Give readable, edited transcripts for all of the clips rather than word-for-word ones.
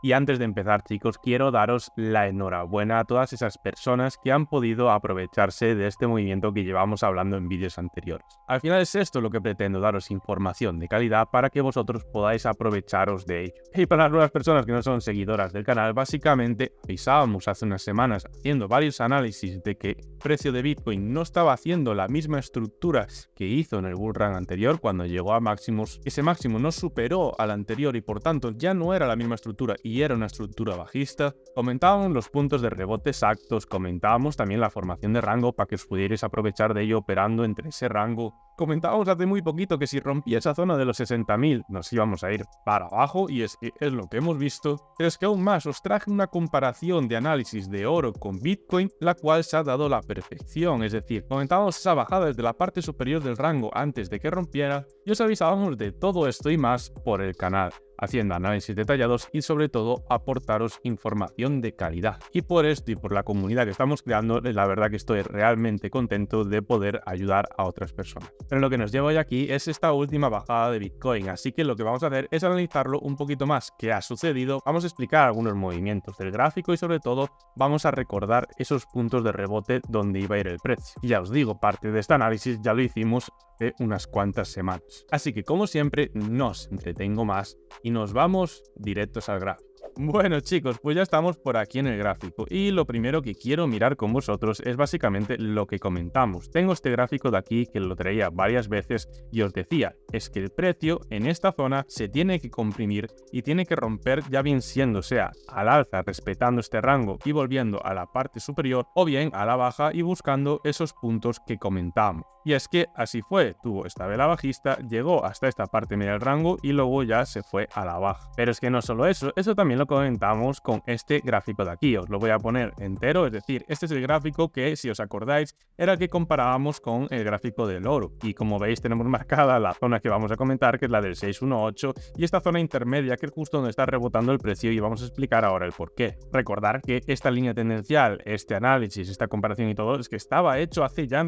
Y antes de empezar, chicos, quiero daros la enhorabuena a todas esas personas que han podido aprovecharse de este movimiento que llevamos hablando en vídeos anteriores. Al final es esto lo que pretendo, daros información de calidad para que vosotros podáis aprovecharos de ello. Y para las nuevas personas que no son seguidoras del canal, básicamente avisábamos hace unas semanas haciendo varios análisis de que el precio de Bitcoin no estaba haciendo la misma estructura que hizo en el bull run anterior cuando llegó a máximos. Ese máximo no superó al anterior y por tanto ya no era la misma estructura y era una estructura bajista. Comentábamos los puntos de rebote exactos, comentábamos también la formación de rango para que os pudierais aprovechar de ello operando entre ese rango. Comentábamos hace muy poquito que si rompía esa zona de los 60.000 nos íbamos a ir para abajo y es que es lo que hemos visto. Pero es que aún más os traje una comparación de análisis de oro con Bitcoin, la cual se ha dado la perfección. Es decir, comentábamos esa bajada desde la parte superior del rango antes de que rompiera y os avisábamos de todo esto y más por el canal, haciendo análisis detallados y sobre todo aportaros información de calidad. Y por esto y por la comunidad que estamos creando, la verdad que estoy realmente contento de poder ayudar a otras personas. Pero lo que nos lleva hoy aquí es esta última bajada de Bitcoin, así que lo que vamos a hacer es analizarlo un poquito más qué ha sucedido, vamos a explicar algunos movimientos del gráfico y sobre todo vamos a recordar esos puntos de rebote donde iba a ir el precio. Y ya os digo, parte de este análisis ya lo hicimos hace unas cuantas semanas. Así que como siempre, no os entretengo más y nos vamos directos al gráfico. Bueno chicos, pues ya estamos por aquí en el gráfico y lo primero que quiero mirar con vosotros es básicamente lo que comentamos. Tengo este gráfico de aquí que lo traía varias veces y os decía, es que el precio en esta zona se tiene que comprimir y tiene que romper ya bien siendo sea al alza respetando este rango y volviendo a la parte superior o bien a la baja y buscando esos puntos que comentamos. Y es que así fue, tuvo esta vela bajista, llegó hasta esta parte media del rango y luego ya se fue a la baja. Pero es que no solo eso también lo comentamos con este gráfico de aquí, os lo voy a poner entero, es decir, este es el gráfico que, si os acordáis, era el que comparábamos con el gráfico del oro. Y como veis tenemos marcada la zona que vamos a comentar, que es la del 618, y esta zona intermedia que es justo donde está rebotando el precio y vamos a explicar ahora el por qué. Recordar que esta línea tendencial, este análisis, esta comparación y todo, es que estaba hecho hace ya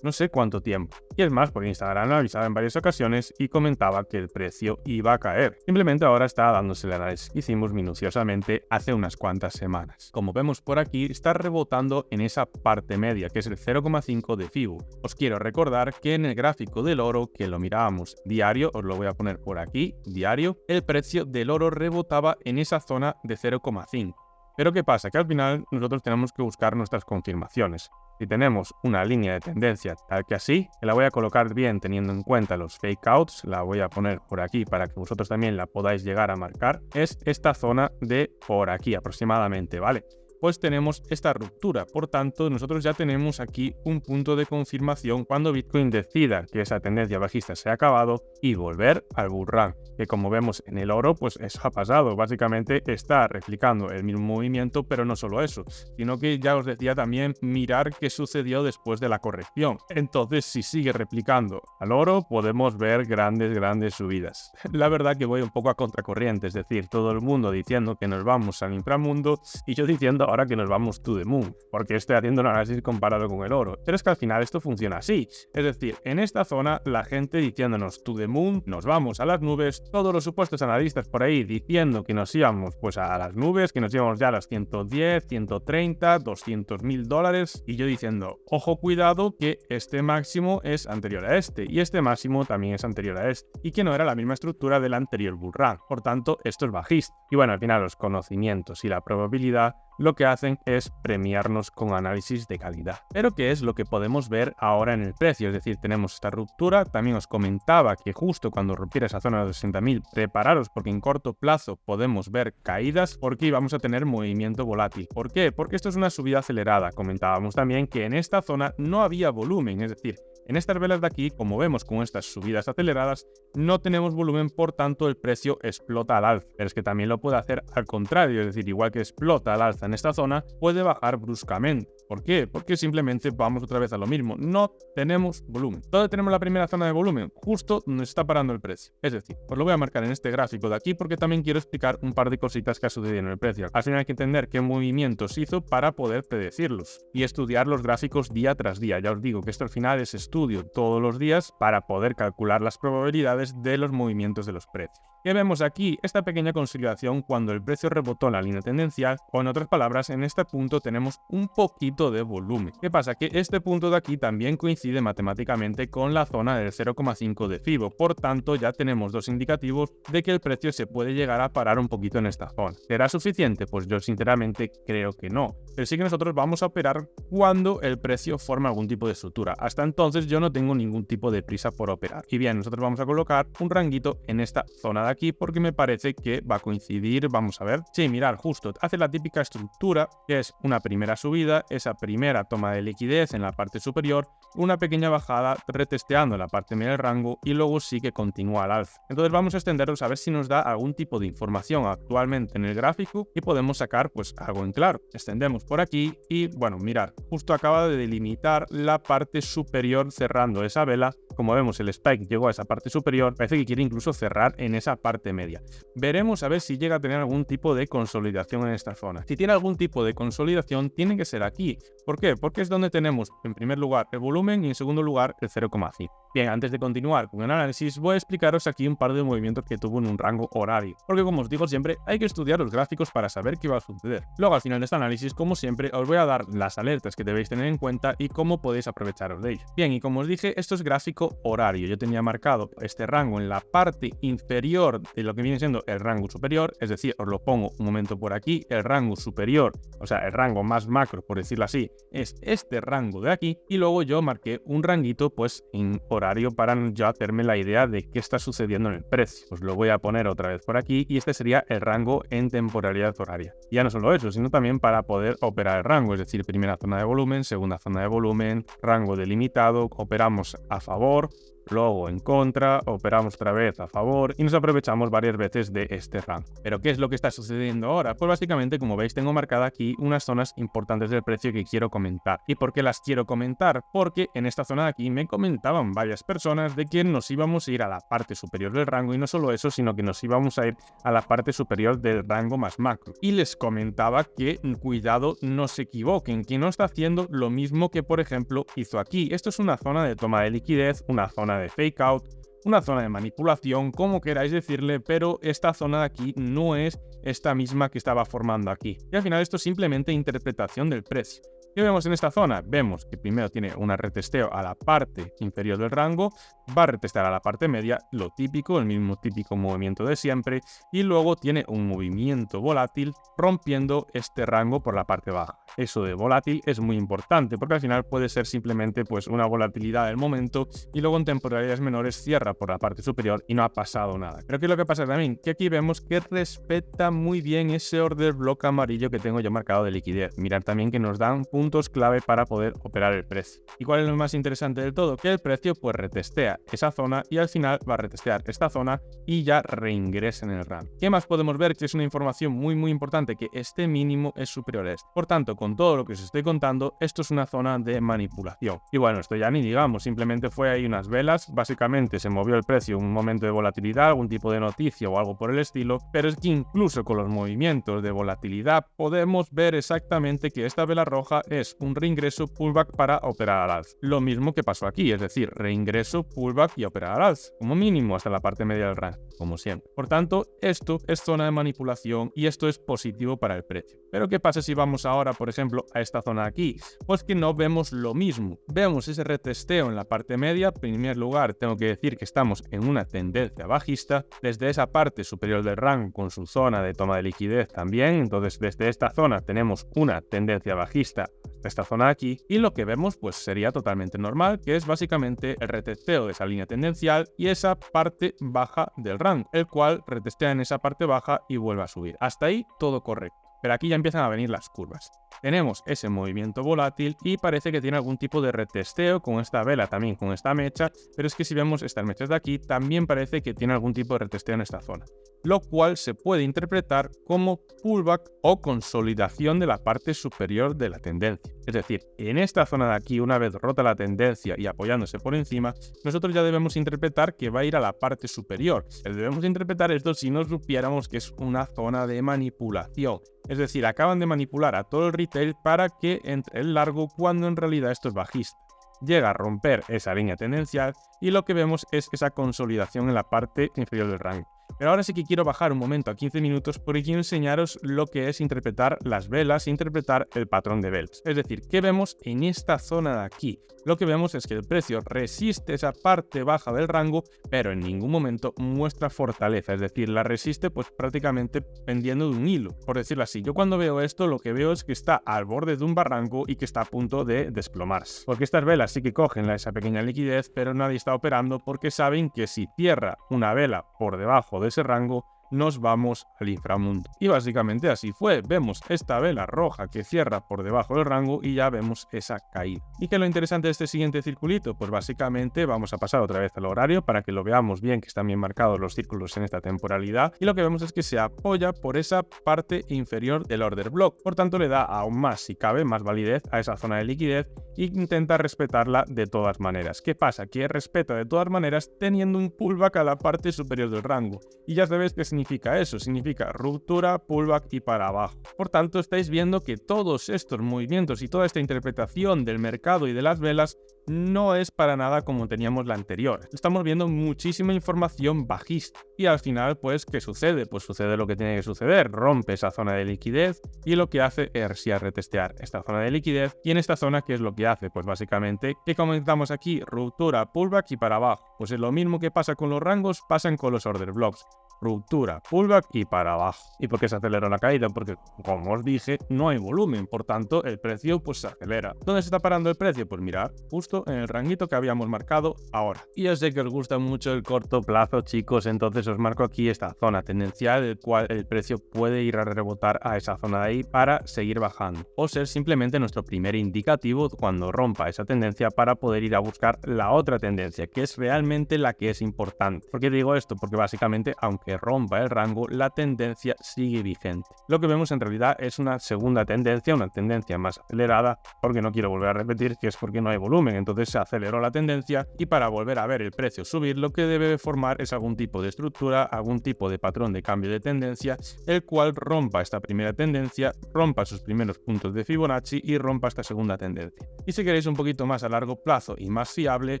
no sé cuánto tiempo. Y es más, por Instagram avisaba en varias ocasiones y comentaba que el precio iba a caer. Simplemente ahora está dándose el análisis que hicimos minuciosamente hace unas cuantas semanas. Como vemos por aquí, está rebotando en esa parte media, que es el 0,5 de Fibo. Os quiero recordar que en el gráfico del oro, que lo mirábamos diario, os lo voy a poner por aquí, diario, el precio del oro rebotaba en esa zona de 0,5. Pero ¿qué pasa? Que al final nosotros tenemos que buscar nuestras confirmaciones. Si tenemos una línea de tendencia tal que así, que la voy a colocar bien teniendo en cuenta los fake outs, la voy a poner por aquí para que vosotros también la podáis llegar a marcar, es esta zona de por aquí aproximadamente, ¿vale? Pues tenemos esta ruptura, por tanto nosotros ya tenemos aquí un punto de confirmación cuando Bitcoin decida que esa tendencia bajista se ha acabado y volver al bull run, que como vemos en el oro pues eso ha pasado, básicamente está replicando el mismo movimiento, pero no solo eso, sino que ya os decía también mirar qué sucedió después de la corrección. Entonces si sigue replicando al oro podemos ver grandes subidas. La verdad que voy un poco a contracorriente, es decir, todo el mundo diciendo que nos vamos al inframundo y yo diciendo ahora que nos vamos to the moon, porque estoy haciendo un análisis comparado con el oro. Pero es que al final esto funciona así, es decir, en esta zona la gente diciéndonos to the moon, nos vamos a las nubes, todos los supuestos analistas por ahí diciendo que nos íbamos pues a las nubes, que nos íbamos ya a las 110, 130, 200.000 dólares, y yo diciendo, ojo cuidado que este máximo es anterior a este, y este máximo también es anterior a este, y que no era la misma estructura del anterior bull run, por tanto esto es bajista. Y bueno, al final los conocimientos y la probabilidad lo que hacen es premiarnos con análisis de calidad. Pero ¿qué es lo que podemos ver ahora en el precio? Es decir, tenemos esta ruptura, también os comentaba que justo cuando rompiera esa zona de los 60.000, prepararos porque en corto plazo podemos ver caídas porque vamos a tener movimiento volátil. ¿Por qué? Porque esto es una subida acelerada. Comentábamos también que en esta zona no había volumen, es decir, en estas velas de aquí, como vemos con estas subidas aceleradas, no tenemos volumen, por tanto el precio explota al alza. Pero es que también lo puede hacer al contrario, es decir, igual que explota al alza en esta zona, puede bajar bruscamente. ¿Por qué? Porque simplemente vamos otra vez a lo mismo, no tenemos volumen. ¿Dónde tenemos la primera zona de volumen? Justo donde está parando el precio. Es decir, os lo voy a marcar en este gráfico de aquí porque también quiero explicar un par de cositas que ha sucedido en el precio. Al final hay que entender qué movimientos hizo para poder predecirlos y estudiar los gráficos día tras día. Ya os digo que esto al final es estudio todos los días para poder calcular las probabilidades de los movimientos de los precios. ¿Qué vemos aquí? Esta pequeña consolidación cuando el precio rebotó en la línea tendencial, o en otras palabras, en este punto tenemos un poquito de volumen. ¿Qué pasa? Que este punto de aquí también coincide matemáticamente con la zona del 0,5 de Fibo, por tanto ya tenemos dos indicativos de que el precio se puede llegar a parar un poquito en esta zona. ¿Será suficiente? Pues yo sinceramente creo que no, pero sí que nosotros vamos a operar cuando el precio forma algún tipo de estructura. Hasta entonces yo no tengo ningún tipo de prisa por operar. Y bien, nosotros vamos a colocar un ranguito en esta zona de aquí porque me parece que va a coincidir, vamos a ver. Sí, mirar, justo, hace la típica estructura que es una primera subida, esa primera toma de liquidez en la parte superior, una pequeña bajada retesteando la parte media del rango y luego sí que continúa al alza. Entonces vamos a extenderlos a ver si nos da algún tipo de información actualmente en el gráfico y podemos sacar pues algo en claro. Extendemos por aquí y bueno, mirar, justo acaba de delimitar la parte superior cerrando esa vela. Como vemos, el spike llegó a esa parte superior, parece que quiere incluso cerrar en esa parte media. Veremos a ver si llega a tener algún tipo de consolidación en esta zona. Si tiene algún tipo de consolidación, tiene que ser aquí. ¿Por qué? Porque es donde tenemos, en primer lugar, el volumen y en segundo lugar, el 0,5. Bien, antes de continuar con el análisis, voy a explicaros aquí un par de movimientos que tuvo en un rango horario. Porque como os digo siempre, hay que estudiar los gráficos para saber qué va a suceder. Luego, al final de este análisis, como siempre, os voy a dar las alertas que debéis tener en cuenta y cómo podéis aprovecharos de ello. Bien, y como os dije, esto es gráfico horario. Yo tenía marcado este rango en la parte inferior de lo que viene siendo el rango superior, es decir, os lo pongo un momento por aquí, el rango superior, o sea, el rango más macro, por decirlo así, es este rango de aquí, y luego yo marqué un ranguito pues en horario para ya hacerme la idea de qué está sucediendo en el precio. Os lo voy a poner otra vez por aquí y este sería el rango en temporalidad horaria. Y ya no solo eso, sino también para poder operar el rango, es decir, primera zona de volumen, segunda zona de volumen, rango delimitado, operamos a favor, luego en contra, operamos otra vez a favor y nos aprovechamos varias veces de este rango. ¿Pero qué es lo que está sucediendo ahora? Pues básicamente, como veis, tengo marcada aquí unas zonas importantes del precio que quiero comentar. ¿Y por qué las quiero comentar? Porque en esta zona de aquí me comentaban varias personas de que nos íbamos a ir a la parte superior del rango y no solo eso, sino que nos íbamos a ir a la parte superior del rango más macro. Y les comentaba que cuidado, no se equivoquen, que no está haciendo lo mismo que por ejemplo hizo aquí. Esto es una zona de toma de liquidez, una zona de fake out, una zona de manipulación, como queráis decirle, pero esta zona de aquí no es esta misma que estaba formando aquí. Y al final esto es simplemente interpretación del precio. ¿Qué vemos en esta zona? Vemos que primero tiene un retesteo a la parte inferior del rango, va a retestear a la parte media, lo típico, el mismo típico movimiento de siempre, y luego tiene un movimiento volátil rompiendo este rango por la parte baja. Eso de volátil es muy importante porque al final puede ser simplemente pues una volatilidad del momento y luego en temporalidades menores cierra por la parte superior y no ha pasado nada. Pero ¿qué es lo que pasa también? Que aquí vemos que respeta muy bien ese order block amarillo que tengo yo marcado de liquidez. Mirad también que nos dan puntos clave para poder operar el precio. ¿Y cuál es lo más interesante del todo? Que el precio pues retestea esa zona y al final va a retestear esta zona y ya reingresa en el rango. ¿Qué más podemos ver? Que es una información muy importante, que este mínimo es superior a este. Por tanto, con todo lo que os estoy contando, esto es una zona de manipulación. Y bueno, esto ya ni digamos, simplemente fue ahí unas velas, básicamente se movió el precio en un momento de volatilidad, algún tipo de noticia o algo por el estilo, pero es que incluso con los movimientos de volatilidad podemos ver exactamente que esta vela roja es un reingreso pullback para operar al alza. Lo mismo que pasó aquí, es decir, reingreso, pullback y operar al alza, como mínimo hasta la parte media del rango, como siempre. Por tanto, esto es zona de manipulación y esto es positivo para el precio. Pero ¿qué pasa si vamos ahora, por ejemplo, a esta zona de aquí? Pues que no vemos lo mismo. Vemos ese retesteo en la parte media. En primer lugar, tengo que decir que estamos en una tendencia bajista. Desde esa parte superior del rango con su zona de toma de liquidez también. Entonces, desde esta zona tenemos una tendencia bajista hasta esta zona de aquí. Y lo que vemos pues sería totalmente normal, que es básicamente el retesteo de esa línea tendencial y esa parte baja del rango, el cual retestea en esa parte baja y vuelve a subir. Hasta ahí todo correcto. Pero aquí ya empiezan a venir las curvas. Tenemos ese movimiento volátil y parece que tiene algún tipo de retesteo con esta vela, también con esta mecha, pero es que si vemos estas mechas de aquí, también parece que tiene algún tipo de retesteo en esta zona, lo cual se puede interpretar como pullback o consolidación de la parte superior de la tendencia. Es decir, en esta zona de aquí, una vez rota la tendencia y apoyándose por encima, nosotros ya debemos interpretar que va a ir a la parte superior. Debemos interpretar esto si no supiéramos que es una zona de manipulación. Es decir, acaban de manipular a todo el retail para que entre el largo cuando en realidad esto es bajista. Llega a romper esa línea tendencial y lo que vemos es esa consolidación en la parte inferior del rango. Pero ahora sí que quiero bajar un momento a 15 minutos porque quiero enseñaros lo que es interpretar las velas, interpretar el patrón de velas. Es decir, ¿qué vemos en esta zona de aquí? Lo que vemos es que el precio resiste esa parte baja del rango, pero en ningún momento muestra fortaleza, es decir, la resiste pues prácticamente pendiendo de un hilo, por decirlo así. Yo cuando veo esto lo que veo es que está al borde de un barranco y que está a punto de desplomarse. Porque estas velas sí que cogen esa pequeña liquidez, pero nadie está operando porque saben que si cierra una vela por debajo de ese rango, nos vamos al inframundo. Y básicamente así fue. Vemos esta vela roja que cierra por debajo del rango y ya vemos esa caída. ¿Y qué es lo interesante de este siguiente circulito? Pues básicamente vamos a pasar otra vez al horario para que lo veamos bien, que están bien marcados los círculos en esta temporalidad. Y lo que vemos es que se apoya por esa parte inferior del order block. Por tanto, le da aún más, si cabe, más validez a esa zona de liquidez e intenta respetarla de todas maneras. ¿Qué pasa? Que respeta de todas maneras teniendo un pullback a la parte superior del rango. Y ya sabéis que significa eso, significa ruptura, pullback y para abajo. Por tanto, estáis viendo que todos estos movimientos y toda esta interpretación del mercado y de las velas no es para nada como teníamos la anterior. Estamos viendo muchísima información bajista. Y al final, pues, ¿qué sucede? Pues sucede lo que tiene que suceder. Rompe esa zona de liquidez y lo que hace es retestear esta zona de liquidez. Y en esta zona, ¿qué es lo que hace? Pues básicamente, ¿qué comentamos aquí? Ruptura, pullback y para abajo. Pues es lo mismo que pasa con los rangos, pasan con los order blocks. Ruptura, pullback y para abajo. ¿Y por qué se aceleró la caída? Porque, como os dije, no hay volumen, por tanto el precio pues se acelera. ¿Dónde se está parando el precio? Pues mirad, justo en el ranguito que habíamos marcado ahora. Y yo sé que os gusta mucho el corto plazo, chicos, entonces os marco aquí esta zona tendencial, el cual el precio puede ir a rebotar a esa zona de ahí para seguir bajando, o ser simplemente nuestro primer indicativo cuando rompa esa tendencia para poder ir a buscar la otra tendencia, que es realmente la que es importante. ¿Por qué digo esto? Porque básicamente, aunque rompa el rango, la tendencia sigue vigente. Lo que vemos en realidad es una segunda tendencia, una tendencia más acelerada, porque no quiero volver a repetir que es porque no hay volumen, entonces se aceleró la tendencia y para volver a ver el precio subir, lo que debe formar es algún tipo de estructura, algún tipo de patrón de cambio de tendencia, el cual rompa esta primera tendencia, rompa sus primeros puntos de Fibonacci y rompa esta segunda tendencia. Y si queréis un poquito más a largo plazo y más fiable,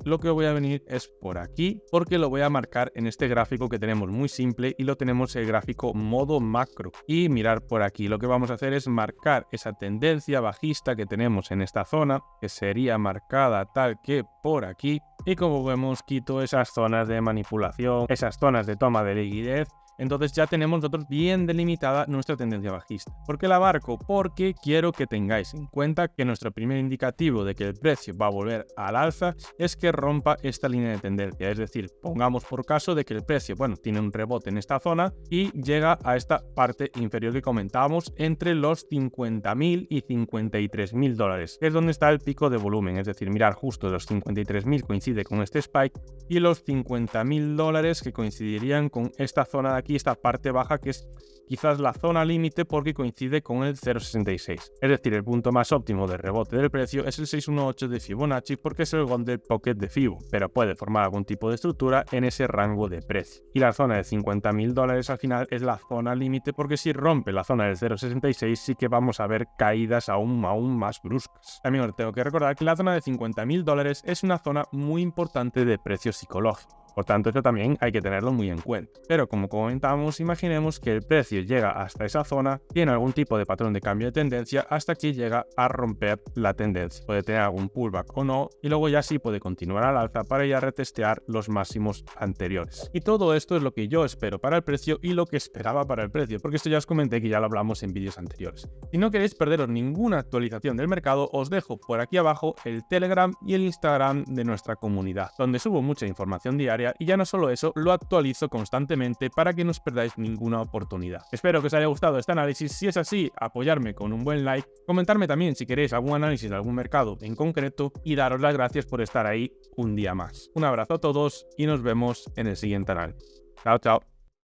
lo que voy a venir es por aquí, porque lo voy a marcar en este gráfico que tenemos muy simple y lo tenemos el gráfico modo macro. Y mirar por aquí, lo que vamos a hacer es marcar esa tendencia bajista que tenemos en esta zona, que sería marcada tal que por aquí, y como vemos quito esas zonas de manipulación, esas zonas de toma de liquidez. Entonces ya tenemos nosotros bien delimitada nuestra tendencia bajista. ¿Por qué la marco? Porque quiero que tengáis en cuenta que nuestro primer indicativo de que el precio va a volver al alza es que rompa esta línea de tendencia. Es decir, pongamos por caso de que el precio, tiene un rebote en esta zona y llega a esta parte inferior que comentábamos entre los 50.000 y 53.000 dólares, que es donde está el pico de volumen. Es decir, mirar justo los 53.000 coincide con este spike y los 50.000 dólares que coincidirían con esta zona de aquí, esta parte baja, que es quizás la zona límite porque coincide con el 0.66. Es decir, el punto más óptimo de rebote del precio es el 618 de Fibonacci porque es el Golden Pocket de Fibo, pero puede formar algún tipo de estructura en ese rango de precio. Y la zona de 50.000 dólares al final es la zona límite porque si rompe la zona del 0.66 sí que vamos a ver caídas aún más bruscas. También os tengo que recordar que la zona de 50.000 dólares es una zona muy importante de precio psicológico. Por tanto, esto también hay que tenerlo muy en cuenta. Pero como comentamos, imaginemos que el precio llega hasta esa zona, tiene algún tipo de patrón de cambio de tendencia hasta que llega a romper la tendencia. Puede tener algún pullback o no, y luego ya sí puede continuar al alza para ya retestear los máximos anteriores. Y todo esto es lo que yo espero para el precio y lo que esperaba para el precio, porque esto ya os comenté que ya lo hablamos en vídeos anteriores. Si no queréis perderos ninguna actualización del mercado, os dejo por aquí abajo el Telegram y el Instagram de nuestra comunidad, donde subo mucha información diaria y ya no solo eso, lo actualizo constantemente para que no os perdáis ninguna oportunidad. Espero que os haya gustado este análisis. Si es así, apoyarme con un buen like, comentarme también si queréis algún análisis de algún mercado en concreto y daros las gracias por estar ahí un día más. Un abrazo a todos y nos vemos en el siguiente análisis. Chao, chao.